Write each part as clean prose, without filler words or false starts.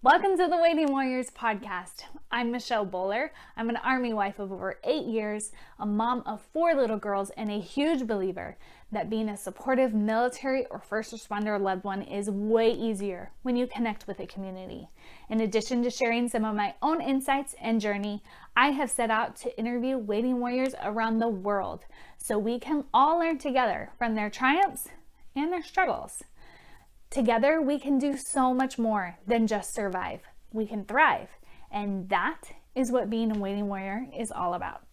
Welcome to the Waiting Warriors podcast. I'm Michelle Bowler. I'm an Army wife of over 8 years, a mom of 4 little girls, and a huge believer that being a supportive military or first responder loved one is way easier when you connect with a community. In addition to sharing some of my own insights and journey, I have set out to interview waiting warriors around the world so we can all learn together from their triumphs and their struggles. Together, we can do so much more than just survive. We can thrive. And that is what being a waiting warrior is all about.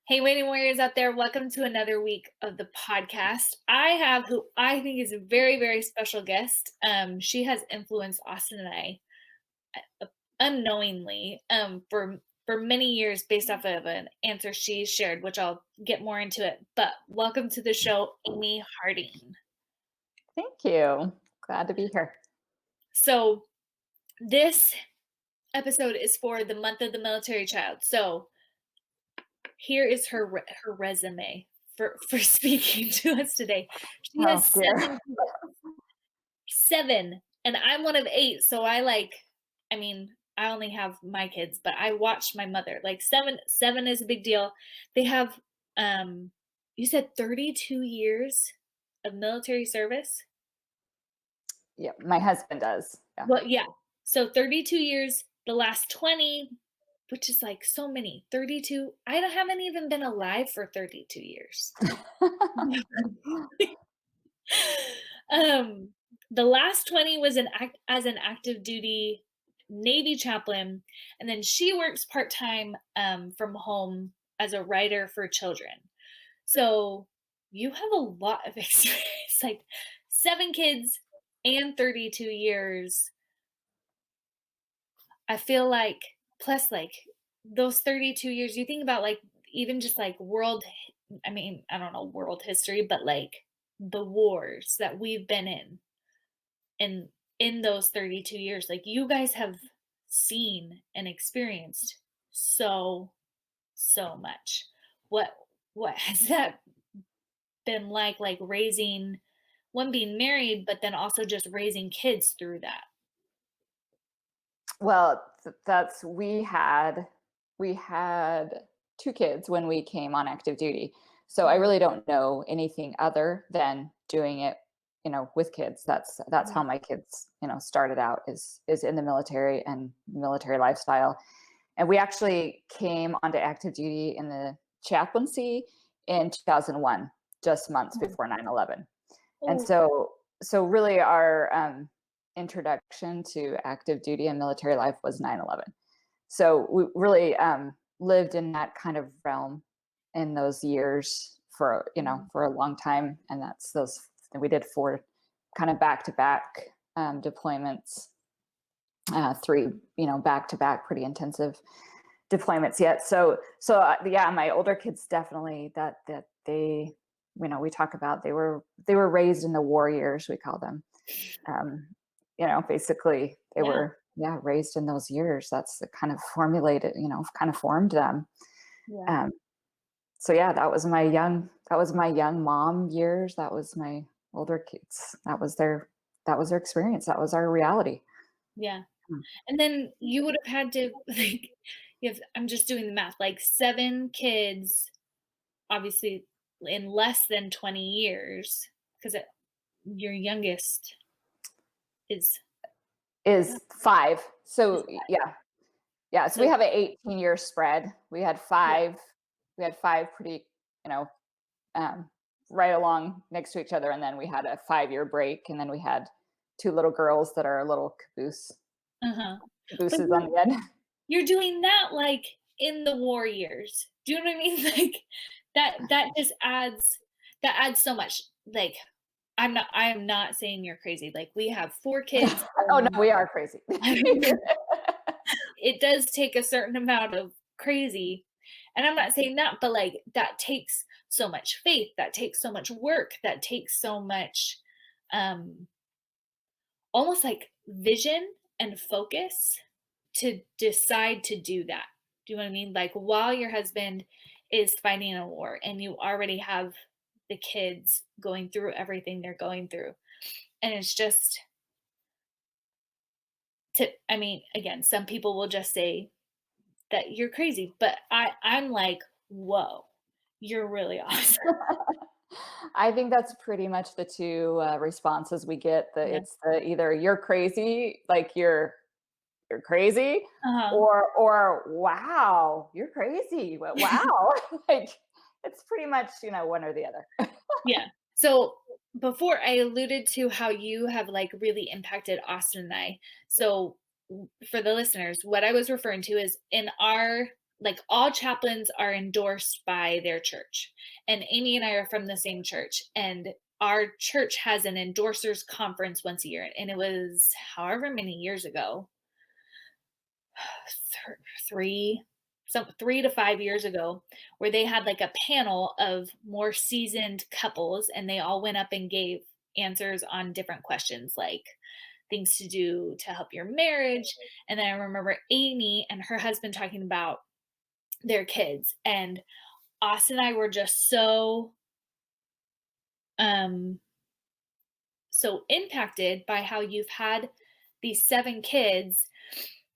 Hey, waiting warriors out there, welcome to another week of the podcast. I have who I think is a very, very special guest. She has influenced Austin and I unknowingly for many years based off of an answer she shared, which I'll get more into it. But welcome to the show, Amy Harding. Thank you. Glad to be here. So this episode is for the month of the military child. So here is her resume for speaking to us today. She has seven, and I'm one of 8. So I only have my kids, but I watched my mother. Like seven is a big deal. They have, you said 32 years of military service? Yeah, my husband does. Yeah. Well, yeah. So 32 years, the last 20, which is like so many. 32. I haven't even been alive for 32 years. The last 20 was as an active duty Navy chaplain, and then she works part-time from home as a writer for children. So you have a lot of experience, like 7 kids and 32 years. I feel like, plus like those 32 years, you think about like even just like I don't know world history, but like the wars that we've been in those 32 years, like you guys have seen and experienced so much. What has that been like raising, one, being married, but then also just raising kids through that? Well, we had 2 kids when we came on active duty. So I really don't know anything other than doing it, with kids. That's how my kids, started out is in the military and military lifestyle. And we actually came onto active duty in the chaplaincy in 2001, just months before 9/11. And so really our introduction to active duty and military life was 9/11. So we really lived in that kind of realm in those years for a long time. And we did 4 kind of back-to-back deployments, 3 back-to-back pretty intensive deployments yet. So yeah, my older kids definitely that they, we talk about they were raised in the war years, we call them. Basically they were raised in those years. That's the kind of kind of formed them. So yeah, that was my young mom years. That was my older kids. That was their experience. That was our reality. Yeah. And then you would have had to, like, I'm just doing the math, like 7 kids, obviously in less than 20 years, because your youngest is 5. So yeah. So we have an 18-year spread. We had 5. We had 5 pretty, right along next to each other, and then we had a 5-year break, and then we had 2 little girls that are a little cabooses on the end. You're doing that like in the war years. Do you know what I mean? Like that just adds so much. Like I am not saying you're crazy. Like we have 4 kids. Oh no, we are crazy. It does take a certain amount of crazy. And I'm not saying that, but like that takes so much faith, that takes so much work, that takes so much almost like vision and focus to decide to do that. Do you know what I mean? Like while your husband is fighting a war and you already have the kids going through everything they're going through. And it's just I mean, again, some people will just say that you're crazy, but I'm like, "Whoa, you're really awesome." I think that's pretty much the two responses we get. Yeah. It's the either you're crazy, like you're crazy, Uh-huh. or wow, you're crazy. Wow, like it's pretty much one or the other. Yeah. So before I alluded to how you have like really impacted Austin and I. So for the listeners, what I was referring to is in our like all chaplains are endorsed by their church. And Amy and I are from the same church. And our church has an endorsers conference once a year. And it was however many years ago, three, 3 to 5 years ago, where they had like a panel of more seasoned couples and they all went up and gave answers on different questions like things to do to help your marriage. And then I remember Amy and her husband talking about their kids, and Austin and I were just um so impacted by how you've had these 7 kids.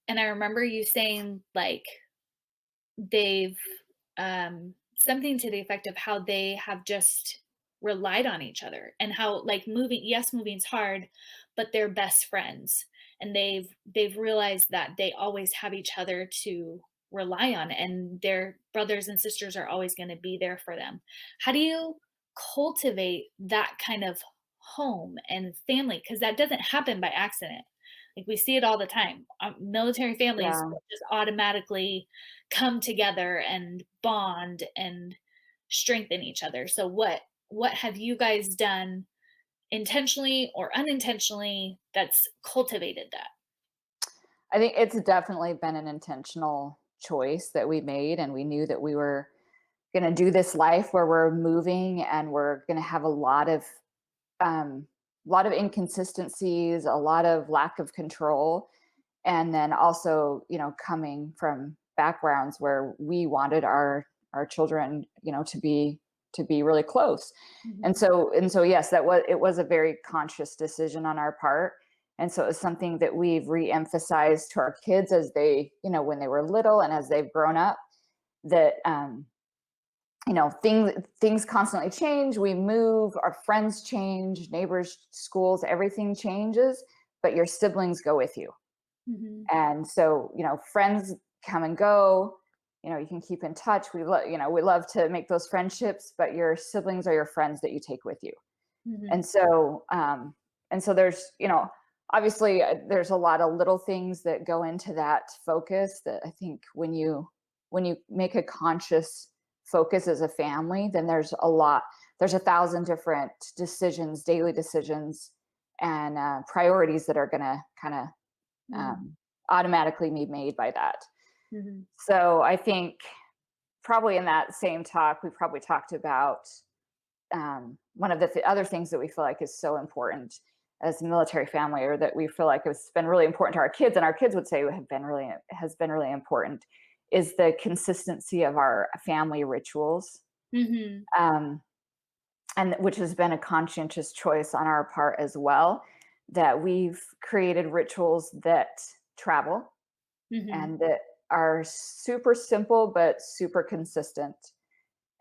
And I remember you saying like they've something to the effect of how they have just relied on each other, and how like moving's hard, but they're best friends, and they've realized that they always have each other to rely on, and their brothers and sisters are always going to be there for them. How do you cultivate that kind of home and family, because that doesn't happen by accident? Like we see it all the time. Military families Yeah. just automatically come together and bond and strengthen each other. So what have you guys done intentionally or unintentionally that's cultivated that? I think it's definitely been an intentional choice that we made, and we knew that we were going to do this life where we're moving and we're going to have um, a lot of inconsistencies, a lot of lack of control, and then also coming from backgrounds where we wanted our children to be really close. Mhm. And so yes, it was a very conscious decision on our part. And so it's something that we've re-emphasized to our kids as they when they were little and as they've grown up, that things constantly change. We move, our friends change, neighbors, schools, everything changes, but your siblings go with you. Mhm. And so friends come and go. You can keep in touch. We love to make those friendships, but your siblings are your friends that you take with you. Mhm. And so there's obviously there's a lot of little things that go into that focus, that I think when you make a conscious focus as a family, then there's 1,000 different decisions, daily decisions, and priorities that are going to kind of Mhm. um, automatically be made by that. Mhm. So I think probably in that same talk, we probably talked about one of the other things that we feel like is so important as a military family, or that we feel like it's been really important to our kids, and our kids would say has been really important, is the consistency of our family rituals, Mhm. um, and which has been a conscientious choice on our part as well. That we've created rituals that travel Mhm. and that are super simple but super consistent.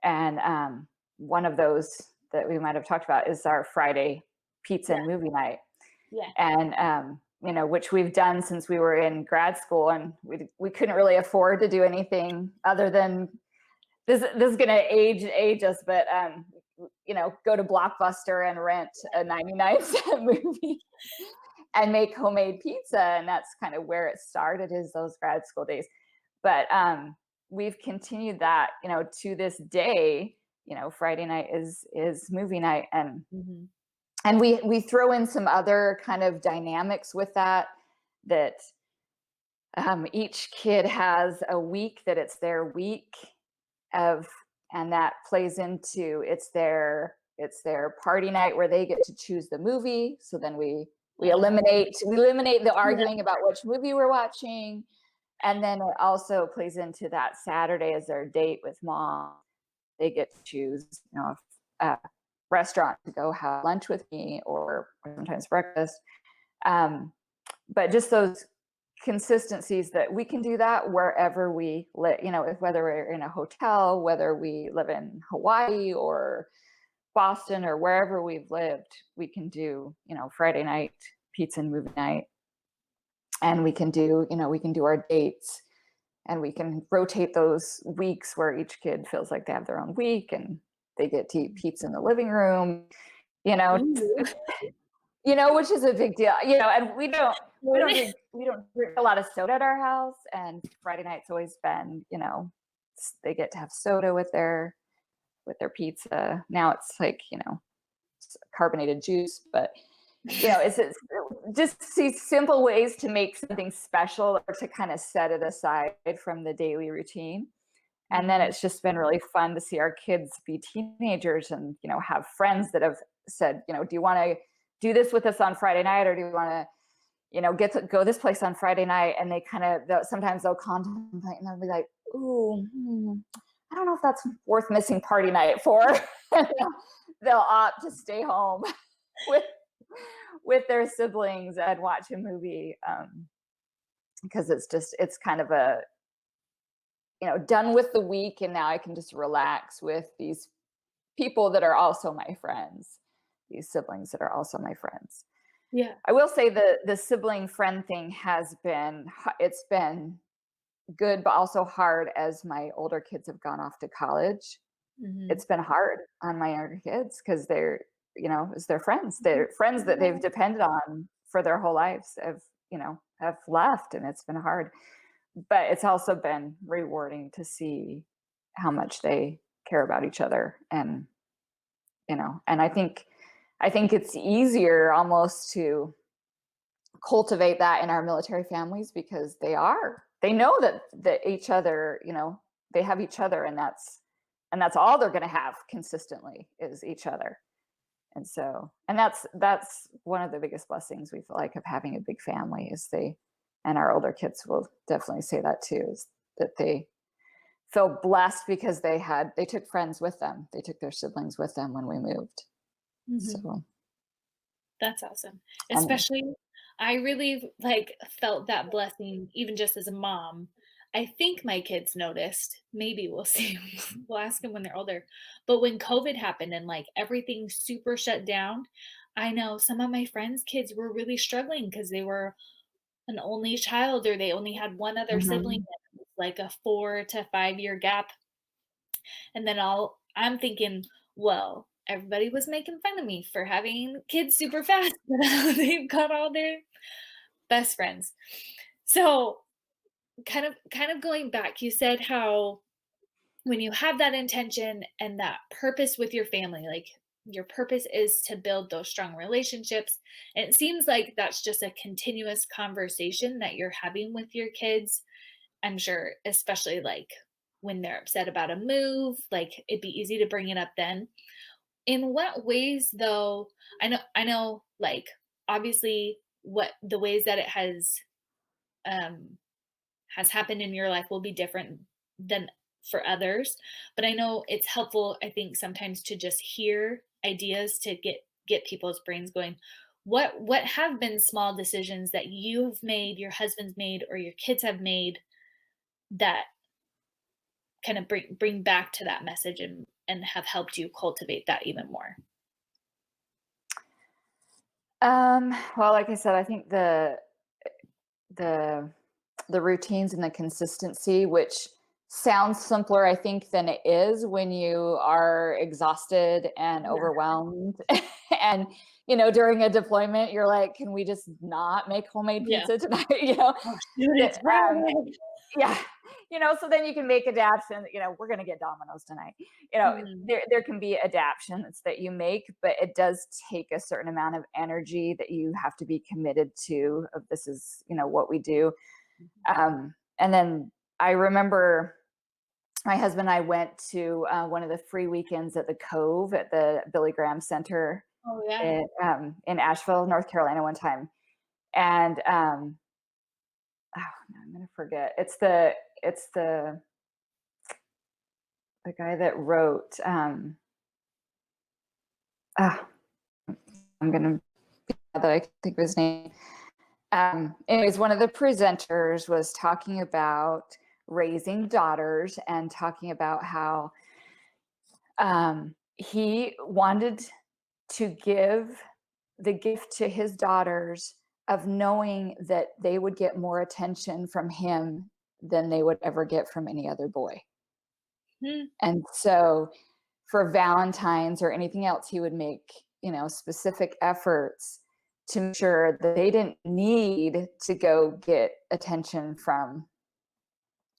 And one of those that we might have talked about is our Friday pizza Yeah. and movie night, Yeah. and which we've done since we were in grad school, and we couldn't really afford to do anything other than this. This is going to age us, but go to Blockbuster and rent a 99-cent movie and make homemade pizza, and that's kind of where it started, is those grad school days. But we've continued that to this day. Friday night is movie night, and Mhm. we throw in some other kind of dynamics with that each kid has a week that it's their week of, and that plays into it's their party night where they get to choose the movie. So then we Uh, eliminate the yeah. arguing about which movie we're watching. And then it also plays into that Saturday as their date with mom. They get to choose a restaurant to go have lunch with me, or sometimes breakfast. um, but just consistencies that we can do that wherever we live, whether we're in a hotel, whether we live in Hawaii or Boston or wherever we've lived, we can do, Friday night pizza and movie night. And we can do our dates, and we can rotate those weeks where each kid feels like they have their own week and they get to eat pizza in the living room, you know, Ooh. which is a big deal, and we don't drink a lot of soda at our house. And Friday night's always been, they get to have soda with their pizza. Now it's like, carbonated juice, but it's just these simple ways to make something special or to kind of set it aside from the daily routine. And then it's just been really fun to see our kids be teenagers and, have friends that have said, do you want to do this with us on Friday night, or do you want to, get to go this place on Friday night? And they sometimes they'll contemplate and they'll be like, ooh, I don't know if that's worth missing party night for. They'll opt to stay home with their siblings and watch a movie, because it's kind of a, done with the week, and now I can just relax with these people that are also my friends, these siblings that are also my friends. Yeah. I will say the sibling friend thing it's been good, but also hard as my older kids have gone off to college. It's been hard on my younger kids because it's their friends. They're friends that they've depended on for their whole lives have left, and it's been hard. But it's also been rewarding to see how much they care about each other. And, and I think it's easier almost to cultivate that in our military families, because they know that each other, they have each other, and that's all they're going to have consistently is each other. And so, and that's one of the biggest blessings we feel like of having a big family is and our older kids will definitely say that too, is that they feel blessed because they took friends with them. They took their siblings with them when we moved. So that's awesome. Especially, I really felt that blessing even just as a mom. I think my kids noticed. Maybe we'll see. We'll ask them when they're older. But when COVID happened and everything super shut down, I know some of my friends' kids were really struggling because they were an only child, or they only had one other sibling, like a 4 to 5 year gap. And then I'm thinking, well, everybody was making fun of me for having kids super fast, but now they've got all their best friends. So kind of going back, you said how when you have that intention and that purpose with your family, your purpose is to build those strong relationships. And it seems like that's just a continuous conversation that you're having with your kids. I'm sure, especially when they're upset about a move, it'd be easy to bring it up then. In what ways though, I know obviously what the ways that it has happened in your life will be different than for others, but I know it's helpful, I think, sometimes to just hear ideas to get people's brains going. What have been small decisions that you have made, your husband's made, or your kids have made that kind of bring back to that message and have helped you cultivate that even more? Well, like I said, I think the routines and the consistency, which sounds simpler, I think, than it is when you are exhausted and Yeah. overwhelmed. And, during a deployment, you're like, can we just not make homemade Yeah. pizza tonight? Oh, shoot, it's Friday. Yeah. So then you can make adaptations, we're going to get Domino's tonight. There can be adaptations that you make, but it does take a certain amount of energy that you have to be committed to, of this is, what we do. And then I remember my husband and I went to one of the free weekends at the Cove at the Billy Graham Center Oh, yeah. in Asheville, North Carolina one time. And oh, no, I'm going to forget. It's the guy that wrote, I'm going to, that I can think of his name. Anyways, one of the presenters was talking about raising daughters and talking about how he wanted to give the gift to his daughters of knowing that they would get more attention from him than they would ever get from any other boy. Hmm. And so for Valentine's or anything else, he would make, specific efforts to make sure that they didn't need to go get attention from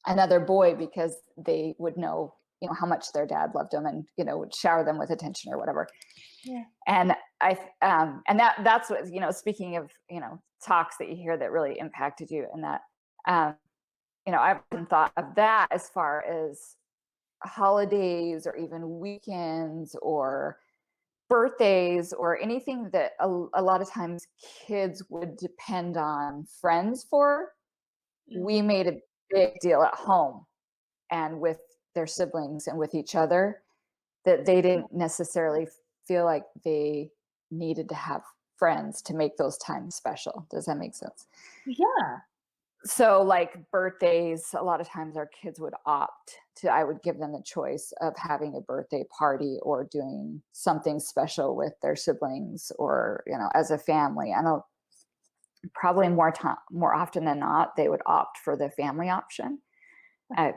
another boy because they would know, how much their dad loved them and, would shower them with attention or whatever. Yeah. And that's what, speaking of, talks that you hear that really impacted you, and that, I've often thought of that as far as holidays or even weekends or birthdays or anything that a lot of times kids would depend on friends for. We made a big deal at home and with their siblings and with each other, that they didn't necessarily feel like they needed to have friends to make those times special. Does that make sense? Yeah. So like birthdays, a lot of times our kids would opt to, I would give them the choice of having a birthday party or doing something special with their siblings or, as a family. I know probably more often than not, they would opt for the family option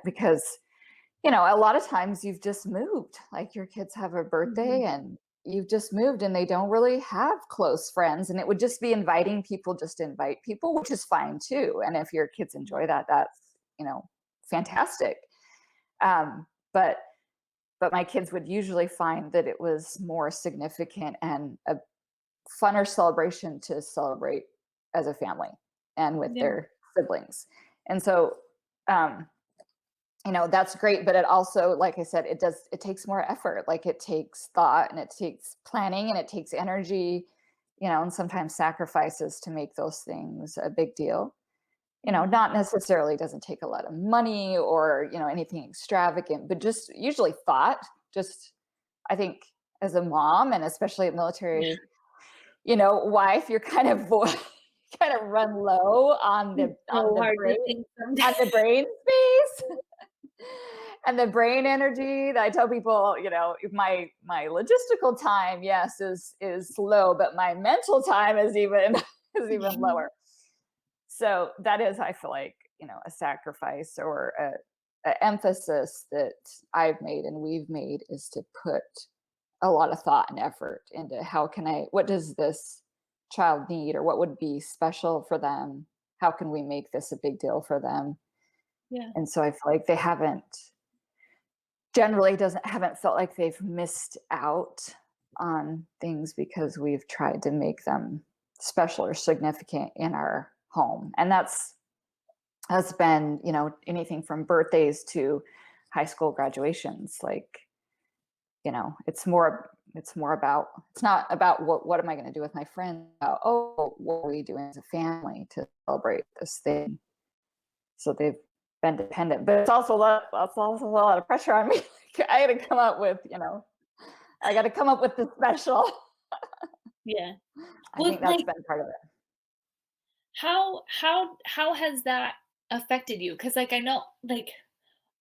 because, a lot of times you've just moved, like your kids have a birthday and you've just moved and they don't really have close friends, and it would just be inviting people just to invite people, which is fine too. And if your kids enjoy that, that's, fantastic. But my kids would usually find that it was more significant and a funner celebration to celebrate as a family and with Yeah. their siblings. And so, that's great, but it also, like I said, it takes more effort. Like it takes thought and it takes planning and it takes energy, and sometimes sacrifices to make those things a big deal. Not necessarily doesn't take a lot of money or, anything extravagant, but just usually thought. Just, I think as a mom and especially a military, wife, you're kind of kind of run low on It's the so hard to think on sometimes. the brain space. And the brain energy that I tell people, my logistical time, yes, is low, but my mental time is even is even lower. So that is, I feel like, a sacrifice or a emphasis that I've made and we've made, is to put a lot of thought and effort into what does this child need, or what would be special for them? How can we make this a big deal for them? Yeah. And so I feel like they haven't felt like they've missed out on things because we've tried to make them special or significant in our home. And has been, anything from birthdays to high school graduations. Like, it's not about what am I going to do with my friends, about, oh, what are we doing as a family to celebrate this thing? So they've been dependent, but it's also a lot of pressure on me. I had to come up with, I got to come up with the special. Yeah. I Well, think that's been part of it. how has that affected you? Because like I know, like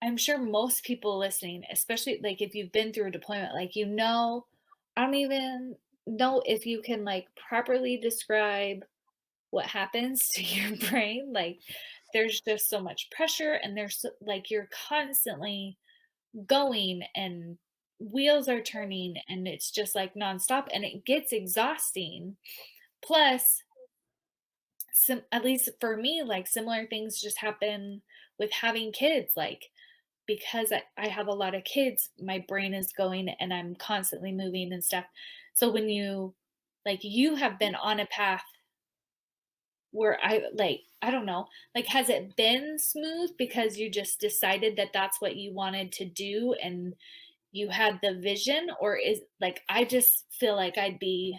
I'm sure most people listening, especially like if you've been through a deployment, like I don't even know if you can like properly describe what happens to your brain. Like there's just so much pressure, and like you're constantly going, and wheels are turning, and it's just like nonstop, and it gets exhausting. Plus, at least for me, like similar things just happen with having kids. Like because I have a lot of kids, my brain is going and I'm constantly moving and stuff. So when you have been on a path where I don't know, like has it been smooth because you just decided that that's what you wanted to do and you had the vision, or is like I just feel like I'd be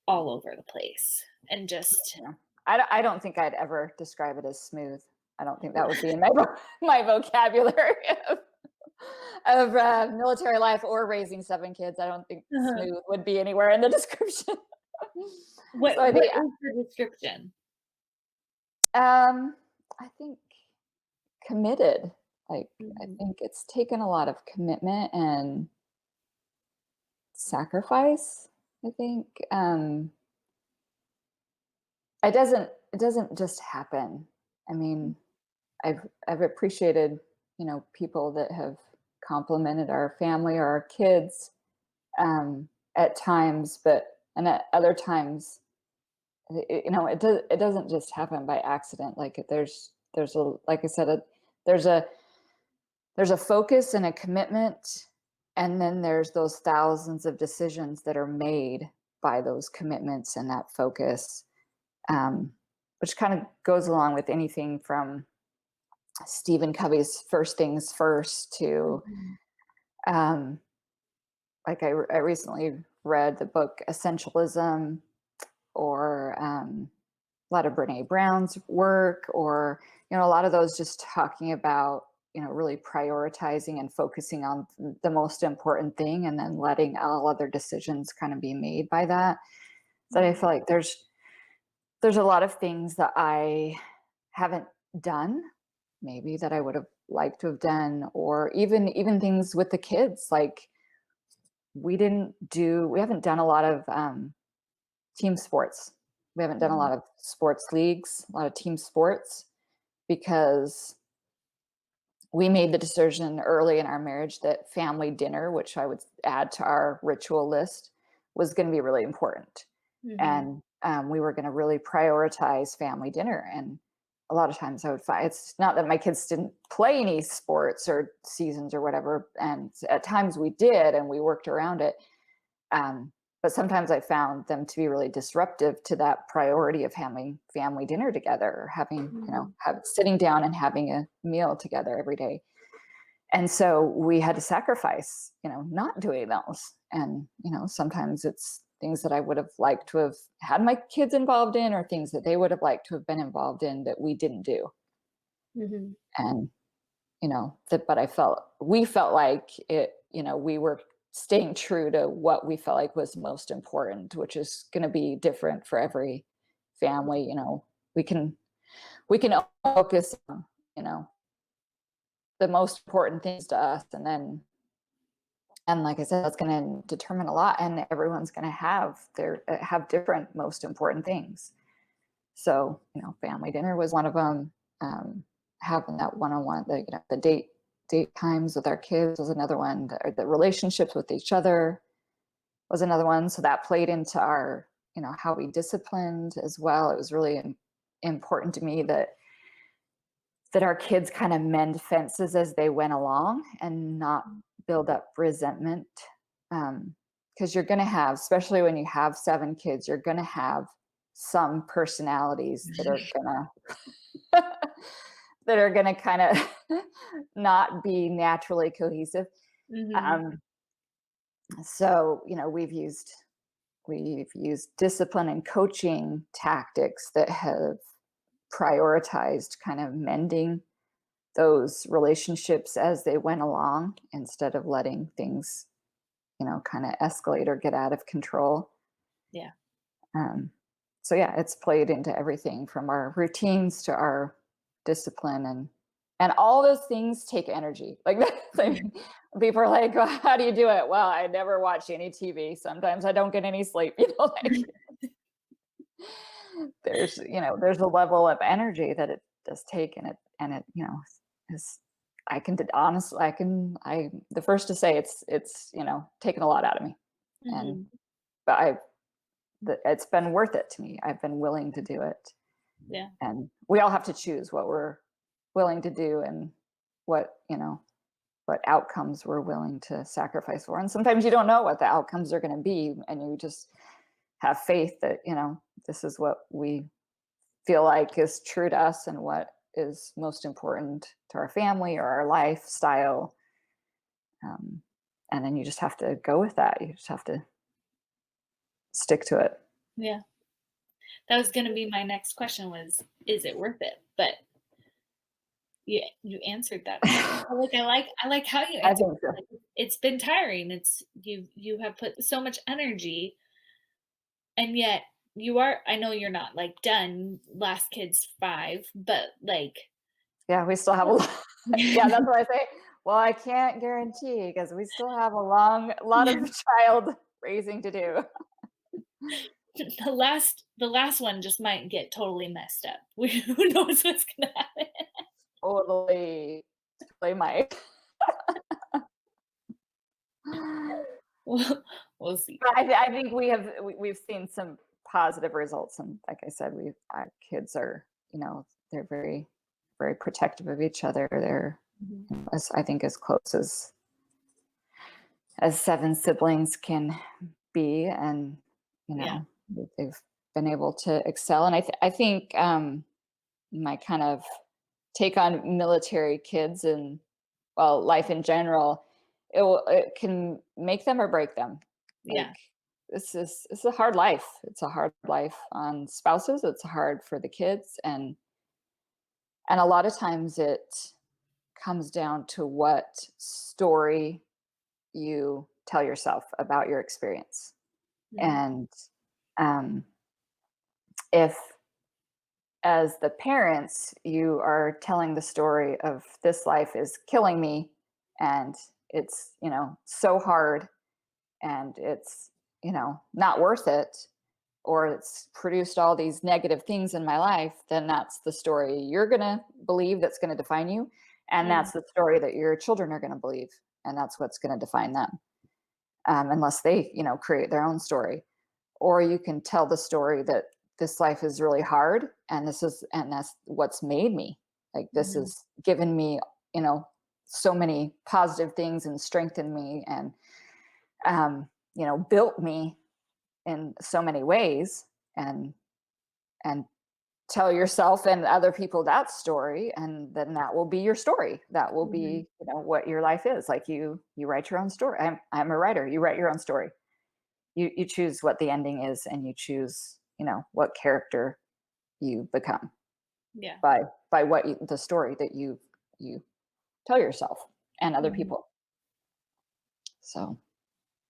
all over the place and just Yeah. I don't think I'd ever describe it as smooth. I don't think that would be in my my vocabulary of military life or raising 7 kids. I don't think Uh-huh. smooth would be anywhere in the description. So What is the description? I think committed. Like, I Mhm. think it's taken a lot of commitment and sacrifice, I think. It doesn't just happen. I mean, I've appreciated, people that have complimented our family or our kids, at times, but and at other times, it doesn't just happen by accident. Like, there's a like I said, there's a there's a focus and a commitment, and then there's those thousands of decisions that are made by those commitments and that focus, um, which kind of goes along with anything from Stephen Covey's First Things First to, Mhm. um, like I recently read the book Essentialism, or a lot of Brene Brown's work, or a lot of those just talking about really prioritizing and focusing on the most important thing, and then letting all other decisions kind of be made by that. So I feel like there's a lot of things that I haven't done, maybe that I would have liked to have done, or even things with the kids. Like, we haven't done a lot of team sports. We haven't done a Mhm. lot of sports leagues, a lot of team sports, because we made the decision early in our marriage that family dinner, which I would add to our ritual list, was going to be really important. Mhm. And we were going to really prioritize family dinner. And a lot of times I would find, it's not that my kids didn't play any sports or seasons or whatever. And at times we did, and we worked around it. Um, but sometimes I found them to be really disruptive to that priority of having family dinner together, or having, Mhm. sitting down and having a meal together every day. And so we had to sacrifice, not doing those. And, sometimes it's things that I would have liked to have had my kids involved in, or things that they would have liked to have been involved in that we didn't do. Mhm. And but we felt like it, we were staying true to what we felt like was most important, which is going to be different for every family. We can focus on, you know the most important things to us, and like I said, that's going to determine a lot, and everyone's going to have different most important things. So, family dinner was one of them. Having that one-on-one, the date times with our kids was another one. The relationships with each other was another one. So that played into our, how we disciplined as well. It was really important to me that our kids kind of mend fences as they went along, and not build up resentment. Because you're going to have, especially when you have 7 kids, you're going to have some personalities that are gonna that are gonna kind of not be naturally cohesive. Mhm. Um, so we've used discipline and coaching tactics that have prioritized kind of mending those relationships as they went along, instead of letting things, kind of escalate or get out of control. Yeah. Um, so yeah, it's played into everything from our routines to our discipline, and all those things take energy. Like, like, people are like, well, "How do you do it?" Well, I never watch any TV. Sometimes I don't get any sleep. Like, there's a level of energy that it does take, and it is. Honestly, I'm the first to say it's taken a lot out of me, and Mhm. but it's been worth it to me. I've been willing to do it. Yeah. And we all have to choose what we're willing to do, and what outcomes we're willing to sacrifice for. And sometimes you don't know what the outcomes are going to be, and you just have faith that this is what we feel like is true to us, and what is most important to our family or our lifestyle. um, and then you just have to go with that. You just have to stick to it. Yeah. That was gonna be my next question was, is it worth it? But you answered that. I like how you I answered think so. it. Like, it's been tiring. You have put so much energy, and yet you are, I know you're not like done, last kid's 5, but like Yeah, we still have a lot. Yeah, that's what I say. Well, I can't guarantee because we still have a lot of child raising to do. the last one just might get totally messed up. Who knows what's gonna happen? Totally play my. We'll see. But I think we've seen some positive results, and like I said, our kids are, they're very very protective of each other. They're, Mhm. I think, as close as 7 siblings can be, and Yeah. they've been able to excel. And I think my kind of take on military kids and, well, life in general, it can make them or break them. Yeah. Like, it's a hard life. It's a hard life on spouses. It's hard for the kids, and a lot of times it comes down to what story you tell yourself about your experience. Mhm. And um, if, as the parents, you are telling the story of this life is killing me, and it's, so hard, and it's, not worth it, or it's produced all these negative things in my life, then that's the story you're going to believe, that's going to define you. And Mm. that's the story that your children are going to believe. And that's what's going to define them, unless they, create their own story. Or you can tell the story that this life is really hard, and that's what's made me. Like, this Mhm. has given me, so many positive things, and strengthened me, and built me in so many ways. And and tell yourself and other people that story, and then that will be your story. That will Mhm. be, what your life is. Like, you write your own story. I'm a writer. You write your own story. You choose what the ending is, and you choose, what character you become Yeah. by the story that you tell yourself and other Mhm. people. So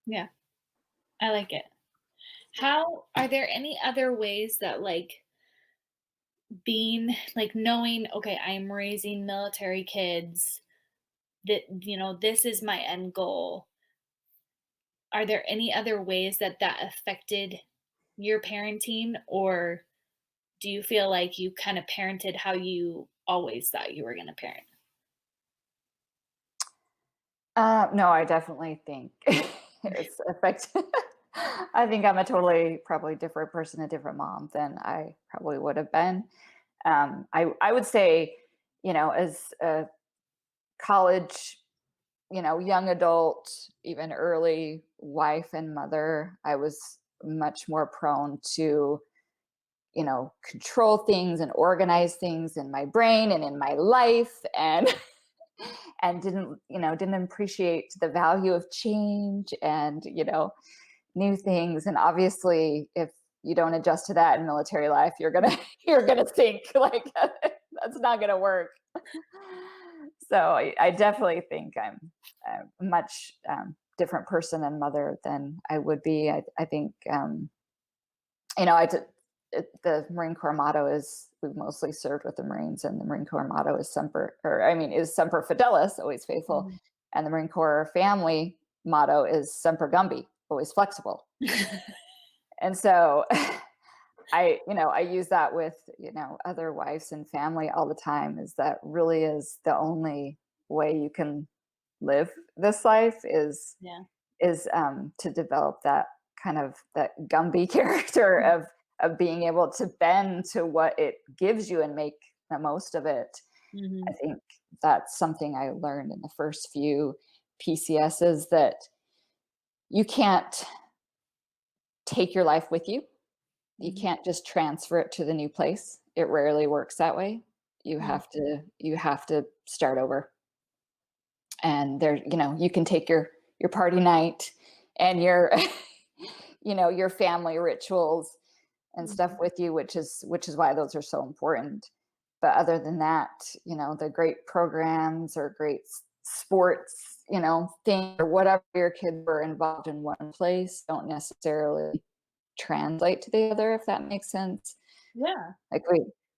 Yeah. I like it. How are there any other ways that like being like knowing, okay, I'm raising military kids, that this is my end goal. Are there any other ways that affected your parenting, or do you feel like you kind of parented how you always thought you were going to parent? no, I definitely think it's affected. I think I'm a totally probably different person, a different mom than I probably would have been. I would say, as a college, young adult, even early wife and mother, I was much more prone to, control things and organize things in my brain and in my life, and and didn't appreciate the value of change, and, new things. And obviously, if you don't adjust to that in military life, you're gonna you're gonna sink. Like, that's not gonna work. So I definitely think I'm a much different person and mother than I would be. I think, I did, the Marine Corps motto is, we've mostly served with the Marines, and the Marine Corps motto is is Semper Fidelis, always faithful. Mhm. And the Marine Corps family motto is Semper Gumby, always flexible. And so I use that with, other wives and family all the time, is that really is the only way you can live this life, Yeah. is to develop that kind of that Gumby character of being able to bend to what it gives you and make the most of it. I Mhm. think that's something I learned in the first few PCSs, that you can't take your life with you. You Mhm. can't just transfer it to the new place. It rarely works that way. You Mm. have to start over. And there, you can take your party night and your your family rituals and stuff Mhm. with you, which is why those are so important. But other than that, the great programs or great sports, thing, or whatever your kids were involved in one place, don't necessarily translate to the other, if that makes sense. Yeah. Like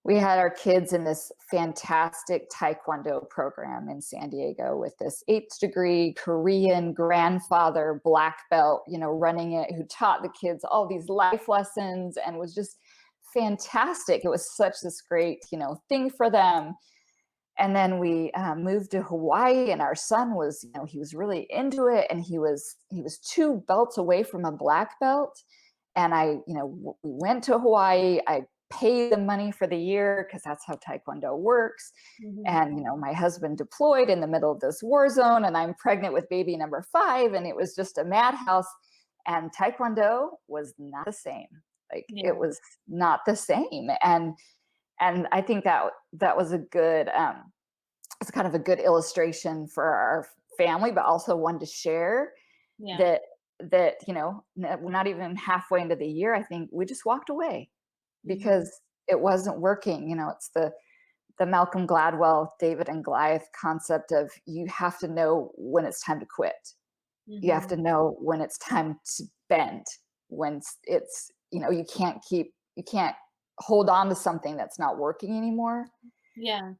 we had our kids in this fantastic taekwondo program in San Diego with this 8th degree Korean grandfather black belt, running it, who taught the kids all these life lessons and was just fantastic. It was such this great, thing for them. And then we moved to Hawaii, and our son was, he was really into it, and he was 2 belts away from a black belt. And we went to Hawaii. I paid the money for the year because that's how Taekwondo works. Mhm. And, my husband deployed in the middle of this war zone, and I'm pregnant with baby number 5. And it was just a madhouse. And Taekwondo was not the same. Like Yeah. it was not the same. And I think that was a good, it's kind of a good illustration for our family, but also one to share Yeah. that, not even halfway into the year, I think we just walked away because it wasn't working. It's the Malcolm Gladwell, David and Goliath concept of you have to know when it's time to quit. You have to know when it's time to bend, when it's, you can't hold on to something that's not working anymore. Yeah.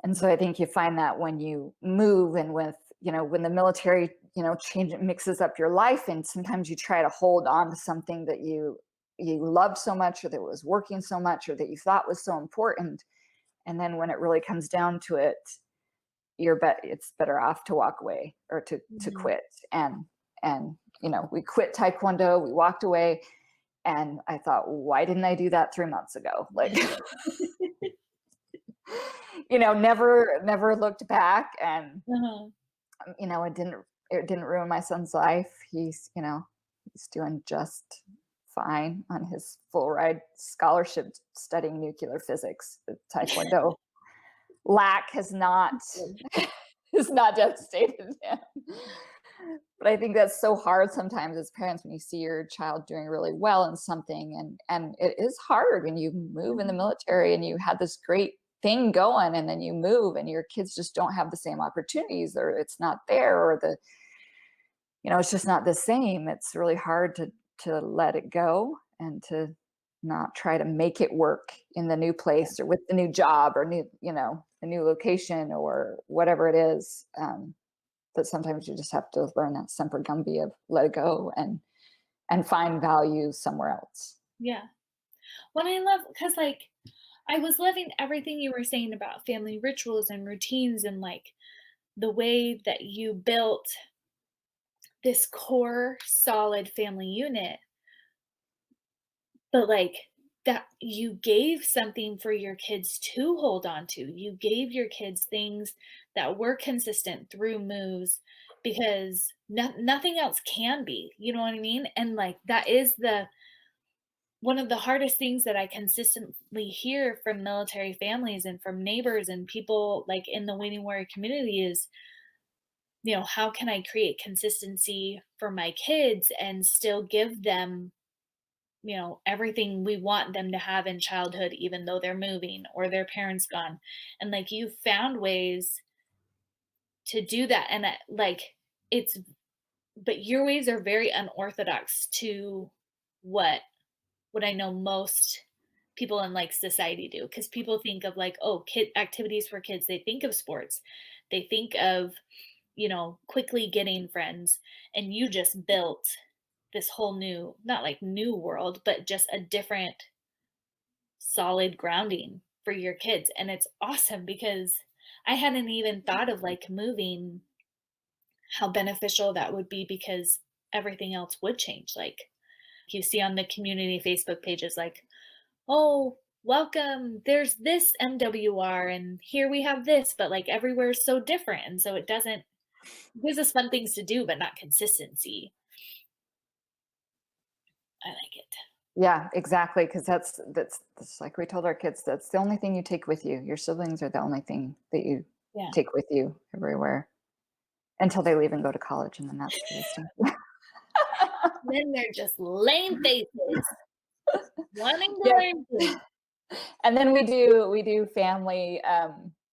And so I think you find that when you move and with, when the military, change, it mixes up your life. And sometimes you try to hold on to something that you loved so much, or that was working so much, or that you thought was so important. And then when it really comes down to it, it's better off to walk away or to quit. And, we quit Taekwondo, we walked away. And I thought, why didn't I do that 3 months ago? Like, never looked back. And, Uh-huh. it didn't ruin my son's life. He's doing just fine on his full ride scholarship studying nuclear physics. The Taekwondo lack has not devastated him. But I think that's so hard sometimes as parents when you see your child doing really well in something, and it is hard when you move in the military and you had this great thing going, and then you move and your kids just don't have the same opportunities, or it's not there, or it's just not the same. It's really hard to let it go and to not try to make it work in the new place or with the new job or new, the new location or whatever it is. But sometimes you just have to learn that semper Gumby of let it go and find value somewhere else. Yeah. What I love, because I was loving everything you were saying about family rituals and routines, and the way that you built this core solid family unit, but that you gave something for your kids to hold on to. You gave your kids things that were consistent through moves, because nothing else can be, you know what I mean? And that is one of the hardest things that I consistently hear from military families and from neighbors and people in the waiting warrior community is, how can I create consistency for my kids and still give them, everything we want them to have in childhood, even though they're moving or their parents gone. And you found ways to do that. And it's, but your ways are very unorthodox to what I know most people in society do, because people think of oh, kid activities for kids, they think of sports, they think of quickly getting friends, and you just built this whole new, not new world, but just a different solid grounding for your kids. And it's awesome, because I hadn't even thought of moving, how beneficial that would be, because everything else would change. You see on the community Facebook pages, oh, welcome, there's this MWR and here we have this, but everywhere is so different. And so it gives us fun things to do, but not consistency. I like it. Yeah, exactly. Because that's like we told our kids, that's the only thing you take with you. Your siblings are the only thing that you take with you everywhere until they leave and go to college. And then that's interesting. Then they're just lame faces. Wanting to learn things. And then we do family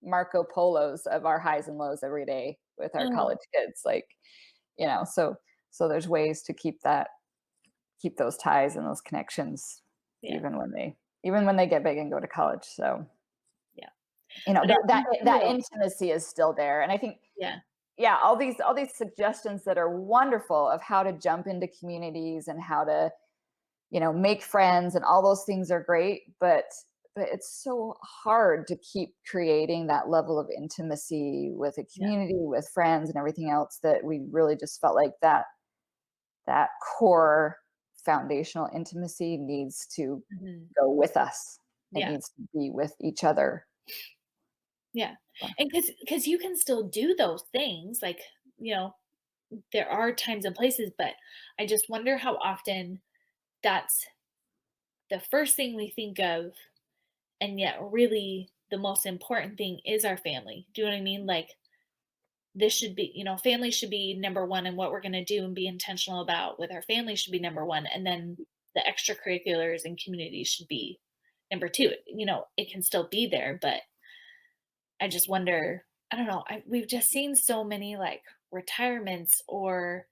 Marco Polos of our highs and lows every day with our college kids. So there's ways to keep that keep those ties and those connections Yeah. even when they get big and go to college. So, Yeah. But I that do that feel intimacy is still there. And I think, yeah. yeah, all these suggestions that are wonderful of how to jump into communities and how to, make friends and all those things are great, but it's so hard to keep creating that level of intimacy with a Yeah. community, with friends and everything else, that we really just felt like that core foundational intimacy needs to Mhm. go with us. It Yeah. needs to be with each other. Yeah. So, And because you can still do those things, like, you know, there are times and places, but I just wonder how often that's the first thing we think of, and yet really the most important thing is our family. Do you know what I mean? Like, this should be, family should be number one, and what we're going to do and be intentional about with our family should be number one. And then the extracurriculars and communities should be number two. It can still be there, but I just wonder, I don't know, we've just seen so many like retirements or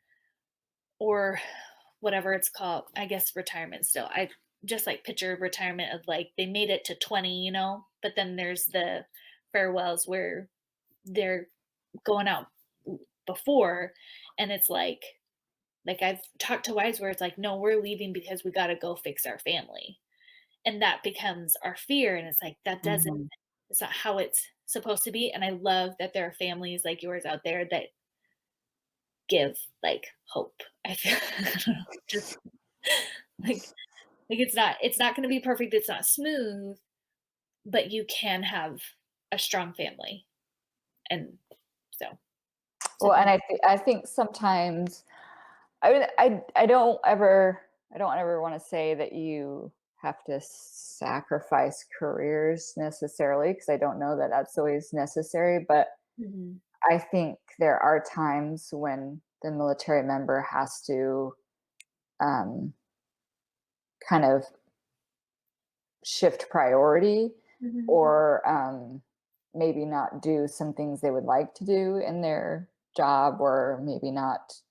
whatever it's called. I guess retirement still. I just like picture retirement of like they made it to 20, but then there's the farewells where they're going out before, and it's like I've talked to wives where it's like, no, we're leaving because we got to go fix our family. And that becomes our fear, and it's like that doesn't mhm. it's not how it's supposed to be. And I love that there are families like yours out there that give like hope. I feel I don't know, just like it's not going to be perfect, it's not smooth, but you can have a strong family. And so so Well, and I think sometimes I don't ever want to say that you have to sacrifice careers necessarily, because I don't know that that's always necessary. But Mhm. I think there are times when the military member has to um, kind of shift priority, Mhm. or maybe not do some things they would like to do in their job, or maybe not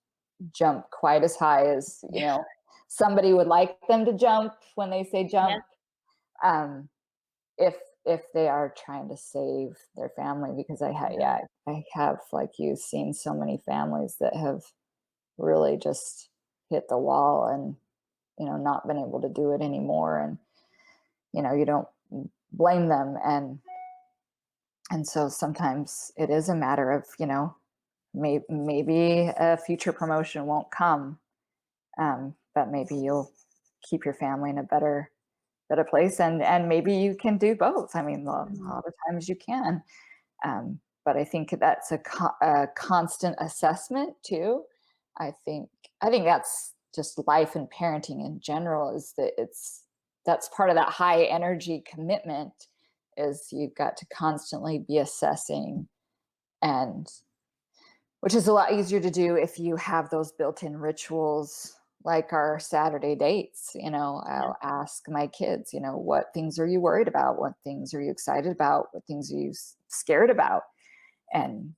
jump quite as high as Yeah. somebody would like them to jump when they say Yeah. jump, um, if they are trying to save their family. Because Yeah. yeah, I have, like you, seen so many families that have really just hit the wall and not been able to do it anymore. And you don't blame them. And so sometimes it is a matter of, maybe a future promotion won't come, but maybe you'll keep your family in a better place, and maybe you can do both. I mean, a Mhm. lot of times you can, but I think that's a constant assessment too. I think that's just life and parenting in general, is that that's part of that high energy commitment, is you've got to constantly be assessing. And which is a lot easier to do if you have those built-in rituals, like our Saturday dates. Yeah. I'll ask my kids, what things are you worried about? What things are you excited about? What things are you scared about? And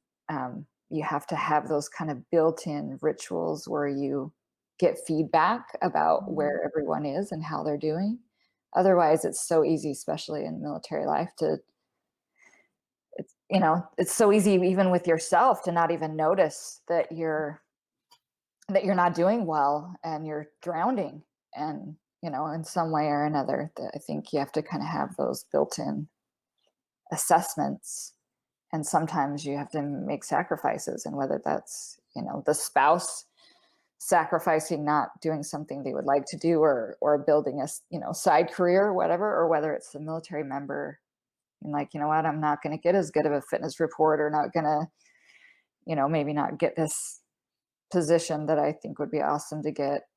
you have to have those kind of built-in rituals where you get feedback about Mhm. where everyone is and how they're doing. Otherwise, it's so easy, especially in military life, to it's so easy, even with yourself, to not even notice that you're not doing well and you're drowning. And in some way or another, that I think you have to kind of have those built-in assessments. And sometimes you have to make sacrifices, and whether that's the spouse sacrificing not doing something they would like to do, or building a side career or whatever, or whether it's the military member and, like, what, I'm not going to get as good of a fitness report, or not going to maybe not get this position that I think would be awesome to get,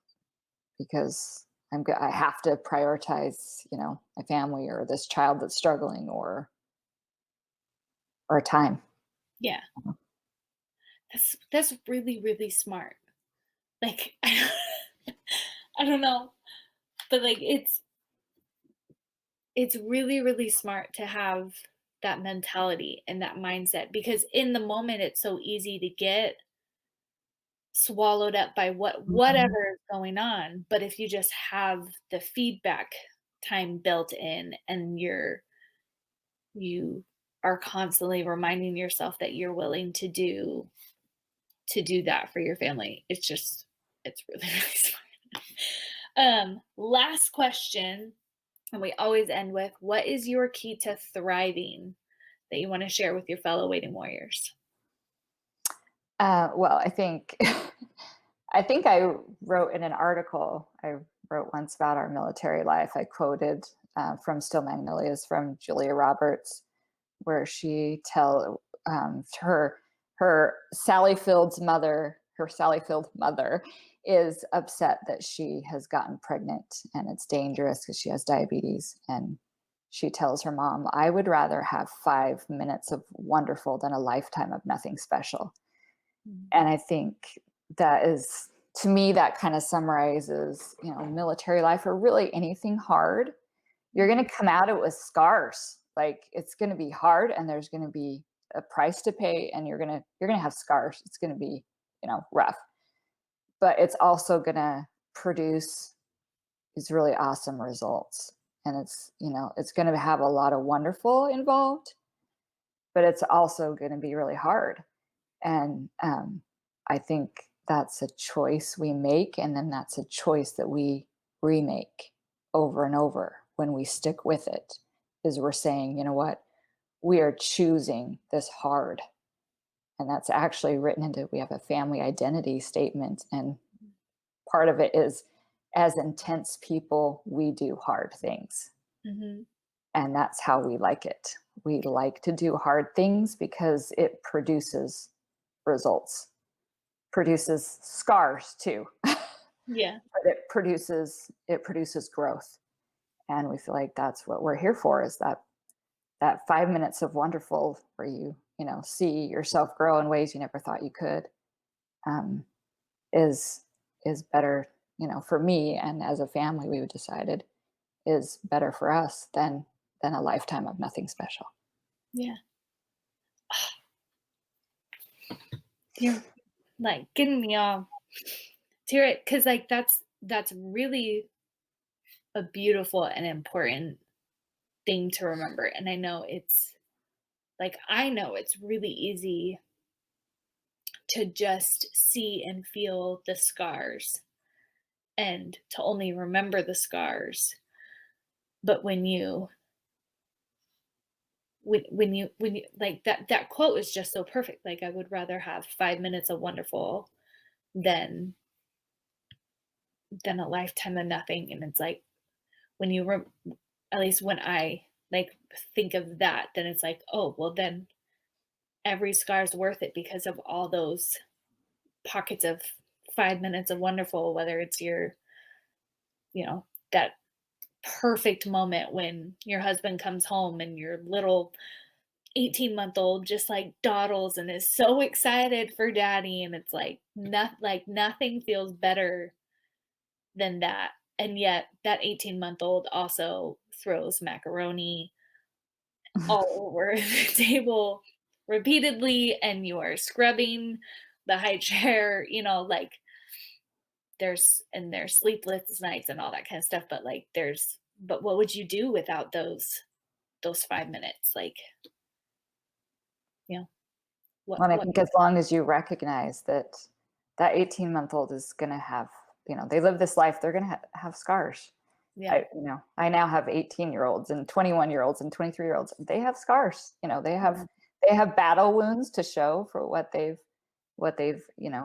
because I have to prioritize my family, or this child that's struggling, or time. Yeah. That's really, really smart. Like, I don't know, but like it's really, really smart to have that mentality and that mindset, because in the moment it's so easy to get swallowed up by Mhm. whatever is going on. But if you just have the feedback time built in and you are constantly reminding yourself that you're willing to do that for your family, it's really really smart. Last question, and we always end with, what is your key to thriving that you want to share with your fellow waiting warriors? Well, I think I think I wrote in an article I wrote once about our military life. I quoted from Still Magnolias from Julia Roberts, where she her Sally Field's mother, her Sally Field mother, is upset that she has gotten pregnant and it's dangerous because she has diabetes. And she tells her mom, "I would rather have 5 minutes of wonderful than a lifetime of nothing special." Mm. And I think that is, to me, that kind of summarizes, military life or really anything hard. You're Mhm. going to come at it with scars. Like it's going to be hard and there's going to be a price to pay and you're going to have scars. It's going to be, rough. But it's also going to produce these really awesome results. And it's going to have a lot of wonderful involved, but it's also going to be really hard. And I think that's a choice we make. And then that's a choice that we remake over and over when we stick with it, is we're saying, you know what, we are choosing this hard. And that's actually written into, we have a family identity statement. And part of it is, as intense people, we do hard things. Mhm. And that's how we like it. We like to do hard things because it produces results, produces scars too, but Yeah. it produces growth. And we feel like that's what we're here for, is that 5 minutes of wonderful where you see yourself grow in ways you never thought you could, um, is is better, for me, and as a family we've decided is better for us than a lifetime of nothing special. Yeah. You're, like, getting me all tear it, because like, that's really a beautiful and important thing to remember, and I know it's really easy to just see and feel the scars and to only remember the scars, but when you like, that quote is just so perfect, like, I would rather have 5 minutes of wonderful than a lifetime of nothing, and it's like, when you rem at least when I, like, think of that, then it's like, "Oh, well, then every scar is worth it because of all those pockets of 5 minutes of wonderful," whether it's that perfect moment when your husband comes home and your little 18-month-old just, like, dawdles and is so excited for daddy, and it's like, nothing feels better than that, and yet that 18-month-old also throws macaroni all over the table repeatedly, and you are scrubbing the high chair, like, there's sleepless nights and all that kind of stuff, but, like, but what would you do without those 5 minutes? Like, you know, Well, I what think as long as you recognize that that 18-month-old is going to have, they live this life, they're going to have scars. Yeah. I now have 18-year-olds and 21-year-olds and 23-year-olds. They have scars. They have Mhm. they have battle wounds to show for what they've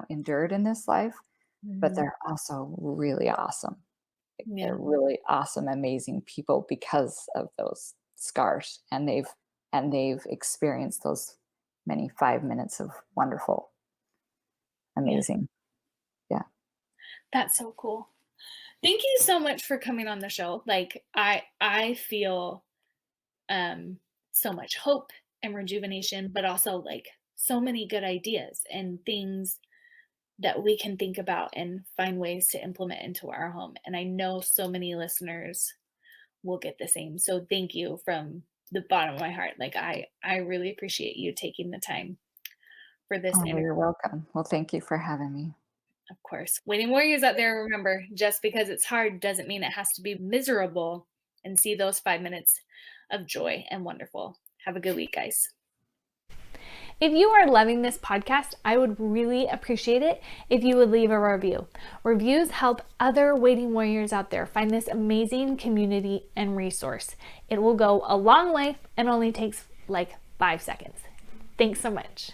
endured in this life, but Mhm. they're also really awesome. They're Yeah. really awesome, amazing people because of those scars, and they've experienced those many 5 minutes of wonderful, Yeah. amazing. Yeah. That's so cool. Thank you so much for coming on the show. Like, I feel so much hope and rejuvenation, but also, like, so many good ideas and things that we can think about and find ways to implement into our home. And I know so many listeners will get the same. So thank you from the bottom of my heart. Like, I really appreciate you taking the time for this Oh, well, interview. you're welcome. Well, thank you for having me. Of course. Waiting warriors out there, remember, just because it's hard doesn't mean it has to be miserable, and see those 5 minutes of joy and wonderful. Have a good week, guys. If you are loving this podcast, I would really appreciate it if you would leave a review. Reviews help other waiting warriors out there find this amazing community and resource. It will go a long way and only takes like 5 seconds. Thanks so much.